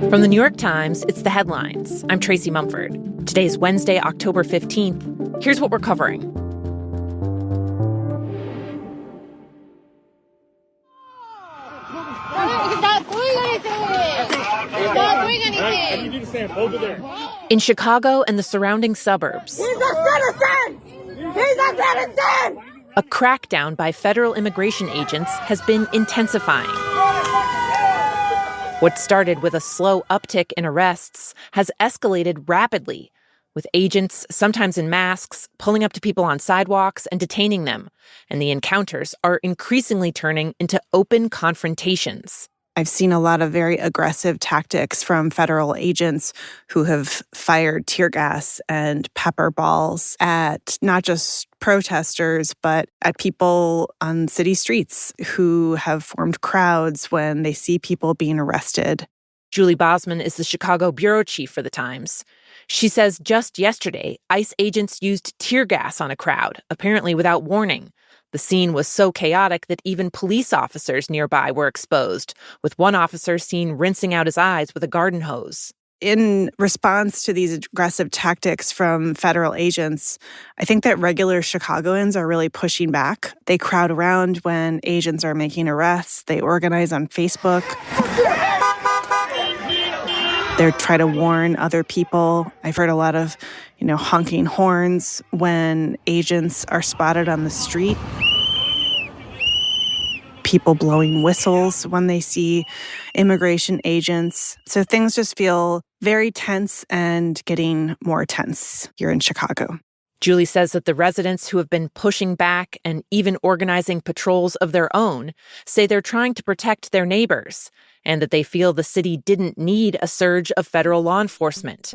From the New York Times, it's The Headlines. I'm Tracy Mumford. Today is Wednesday, October 15th. Here's what we're covering. In Chicago and the surrounding suburbs, he's a citizen! He's a citizen! A crackdown by federal immigration agents has been intensifying. What started with a slow uptick in arrests has escalated rapidly, with agents, sometimes in masks, pulling up to people on sidewalks and detaining them. And the encounters are increasingly turning into open confrontations. I've seen a lot of very aggressive tactics from federal agents who have fired tear gas and pepper balls at not just protesters, but at people on city streets who have formed crowds when they see people being arrested. Julie Bosman is the Chicago bureau chief for The Times. She says just yesterday, ICE agents used tear gas on a crowd, apparently without warning. The scene was so chaotic that even police officers nearby were exposed, with one officer seen rinsing out his eyes with a garden hose. In response to these aggressive tactics from federal agents, I think that regular Chicagoans are really pushing back. They crowd around when agents are making arrests. They organize on Facebook. They try to warn other people. I've heard a lot of, honking horns when agents are spotted on the street. People blowing whistles when they see immigration agents. So things just feel very tense and getting more tense here in Chicago. Julie says that the residents who have been pushing back and even organizing patrols of their own say they're trying to protect their neighbors and that they feel the city didn't need a surge of federal law enforcement.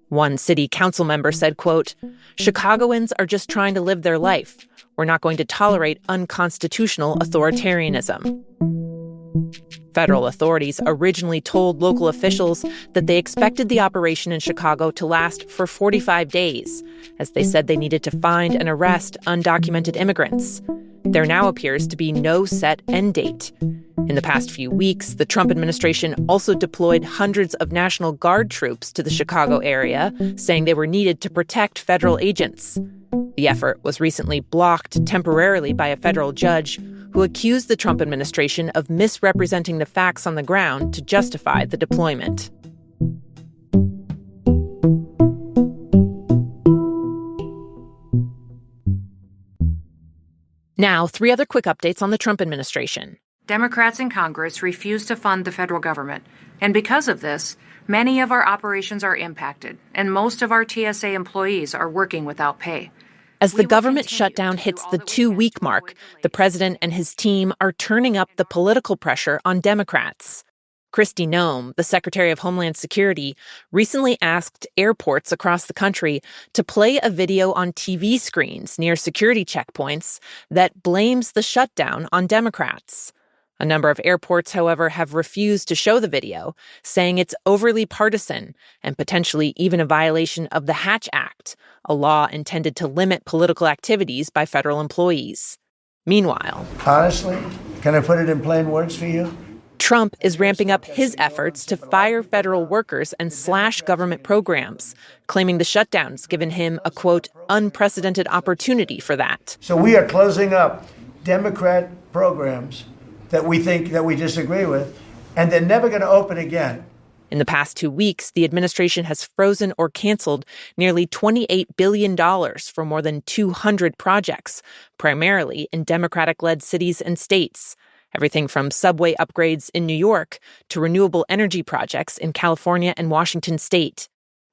One city council member said, quote, "Chicagoans are just trying to live their life. We're not going to tolerate unconstitutional authoritarianism." Federal authorities originally told local officials that they expected the operation in Chicago to last for 45 days, as they said they needed to find and arrest undocumented immigrants. There now appears to be no set end date. In the past few weeks, the Trump administration also deployed hundreds of National Guard troops to the Chicago area, saying they were needed to protect federal agents. The effort was recently blocked temporarily by a federal judge who accused the Trump administration of misrepresenting the facts on the ground to justify the deployment. Now, 3 other quick updates on the Trump administration. Democrats in Congress refuse to fund the federal government. And because of this, many of our operations are impacted, and most of our TSA employees are working without pay. As the government shutdown hits the 2-week mark, the president and his team are turning up the political pressure on Democrats. Kristi Noem, the Secretary of Homeland Security, recently asked airports across the country to play a video on TV screens near security checkpoints that blames the shutdown on Democrats. A number of airports, however, have refused to show the video, saying it's overly partisan and potentially even a violation of the Hatch Act, a law intended to limit political activities by federal employees. Meanwhile, honestly, can I put it in plain words for you? Trump is ramping up his efforts to fire federal workers and slash government programs, claiming the shutdown's given him a, quote, unprecedented opportunity for that. So we are closing up Democrat programs that we think that we disagree with, and they're never going to open again. In the past 2 weeks, the administration has frozen or canceled nearly $28 billion for more than 200 projects, primarily in Democratic-led cities and states. Everything from subway upgrades in New York to renewable energy projects in California and Washington state.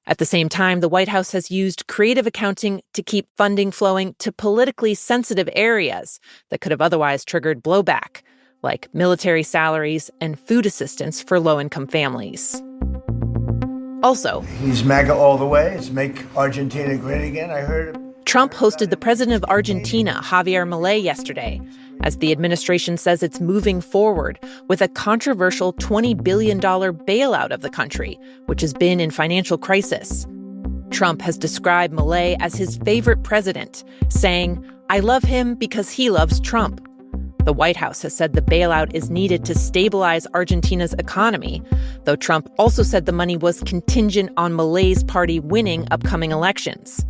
At the same time, the White House has used creative accounting to keep funding flowing to politically sensitive areas that could have otherwise triggered blowback, like military salaries and food assistance for low-income families. Also, he's MAGA all the way. It's make Argentina great again. I heard Trump hosted the president of Argentina, Javier Milei, yesterday, as the administration says it's moving forward with a controversial $20 billion bailout of the country, which has been in financial crisis. Trump has described Milei as his favorite president, saying, "I love him because he loves Trump." The White House has said the bailout is needed to stabilize Argentina's economy, though Trump also said the money was contingent on Milei's party winning upcoming elections.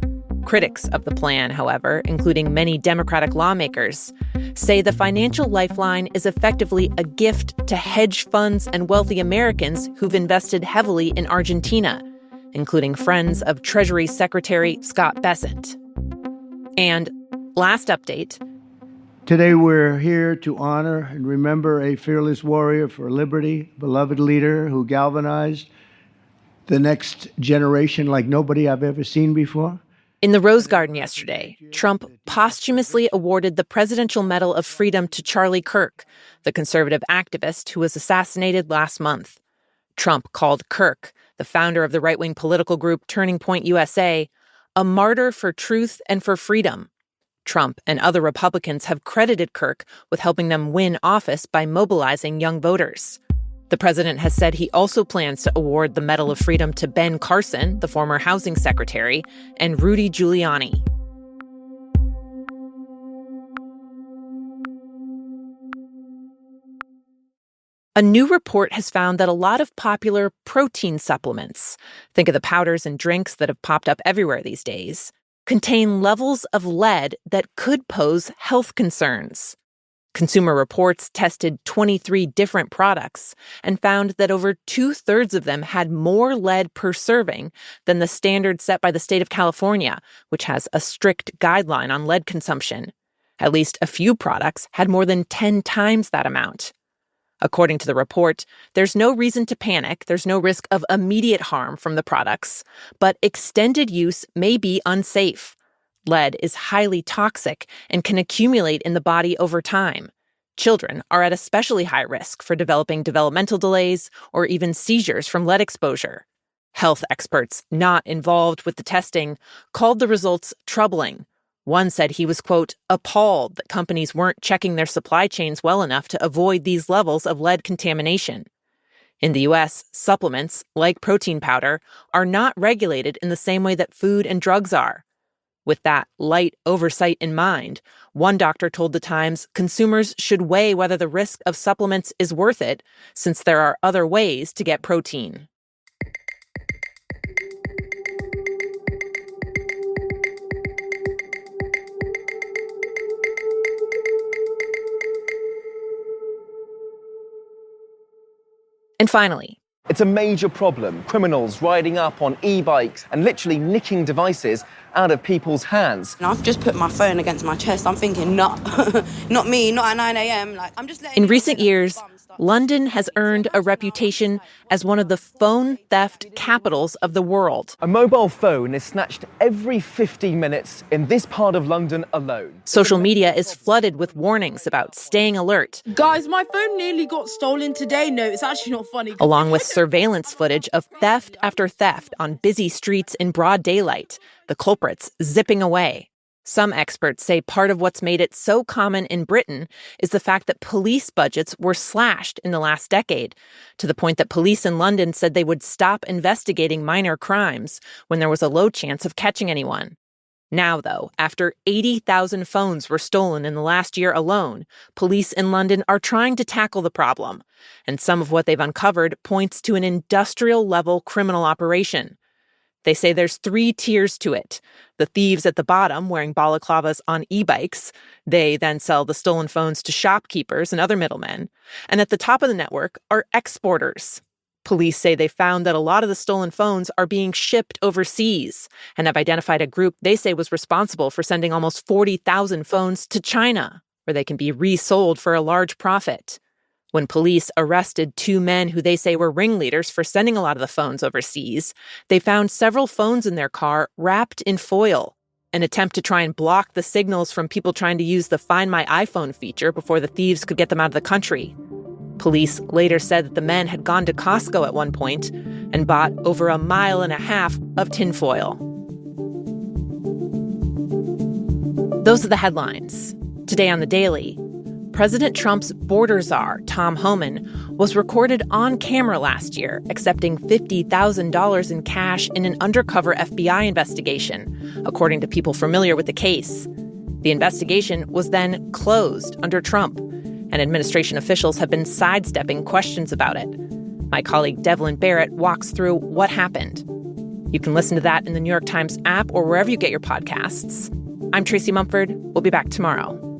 Critics of the plan, however, including many Democratic lawmakers, say the financial lifeline is effectively a gift to hedge funds and wealthy Americans who've invested heavily in Argentina, including friends of Treasury Secretary Scott Bessent. And last update. Today we're here to honor and remember a fearless warrior for liberty, beloved leader who galvanized the next generation like nobody I've ever seen before. In the Rose Garden yesterday, Trump posthumously awarded the Presidential Medal of Freedom to Charlie Kirk, the conservative activist who was assassinated last month. Trump called Kirk, the founder of the right-wing political group Turning Point USA, a martyr for truth and for freedom. Trump and other Republicans have credited Kirk with helping them win office by mobilizing young voters. The president has said he also plans to award the Medal of Freedom to Ben Carson, the former housing secretary, and Rudy Giuliani. A new report has found that a lot of popular protein supplements, think of the powders and drinks that have popped up everywhere these days, contain levels of lead that could pose health concerns. Consumer Reports tested 23 different products and found that over 2/3 of them had more lead per serving than the standard set by the state of California, which has a strict guideline on lead consumption. At least a few products had more than 10 times that amount. According to the report, there's no reason to panic. There's no risk of immediate harm from the products, but extended use may be unsafe. Lead is highly toxic and can accumulate in the body over time. Children are at especially high risk for developing developmental delays or even seizures from lead exposure. Health experts not involved with the testing called the results troubling. One said he was, quote, appalled that companies weren't checking their supply chains well enough to avoid these levels of lead contamination. In the U.S., supplements, like protein powder, are not regulated in the same way that food and drugs are. With that light oversight in mind, one doctor told The Times consumers should weigh whether the risk of supplements is worth it, since there are other ways to get protein. And finally, it's a major problem. Criminals riding up on e-bikes and literally nicking devices out of people's hands. And I've just put my phone against my chest. I'm thinking, not me, not at 9 a.m. Like, I'm just letting. In recent years, London has earned a reputation as one of the phone theft capitals of the world. A mobile phone is snatched every 15 minutes in this part of London alone. Social media is flooded with warnings about staying alert. Guys, my phone nearly got stolen today. No, it's actually not funny. Along with surveillance footage of theft after theft on busy streets in broad daylight, the culprits zipping away. Some experts say part of what's made it so common in Britain is the fact that police budgets were slashed in the last decade, to the point that police in London said they would stop investigating minor crimes when there was a low chance of catching anyone. Now, though, after 80,000 phones were stolen in the last year alone, police in London are trying to tackle the problem, and some of what they've uncovered points to an industrial-level criminal operation. They say there's 3 tiers to it. The thieves at the bottom wearing balaclavas on e-bikes. They then sell the stolen phones to shopkeepers and other middlemen. And at the top of the network are exporters. Police say they found that a lot of the stolen phones are being shipped overseas and have identified a group they say was responsible for sending almost 40,000 phones to China, where they can be resold for a large profit. When police arrested 2 men who they say were ringleaders for sending a lot of the phones overseas, they found several phones in their car wrapped in foil, an attempt to try and block the signals from people trying to use the Find My iPhone feature before the thieves could get them out of the country. Police later said that the men had gone to Costco at one point and bought over 1.5 miles of tinfoil. Those are the headlines. Today on The Daily, President Trump's border czar, Tom Homan, was recorded on camera last year accepting $50,000 in cash in an undercover FBI investigation, according to people familiar with the case. The investigation was then closed under Trump, and administration officials have been sidestepping questions about it. My colleague Devlin Barrett walks through what happened. You can listen to that in the New York Times app or wherever you get your podcasts. I'm Tracy Mumford. We'll be back tomorrow.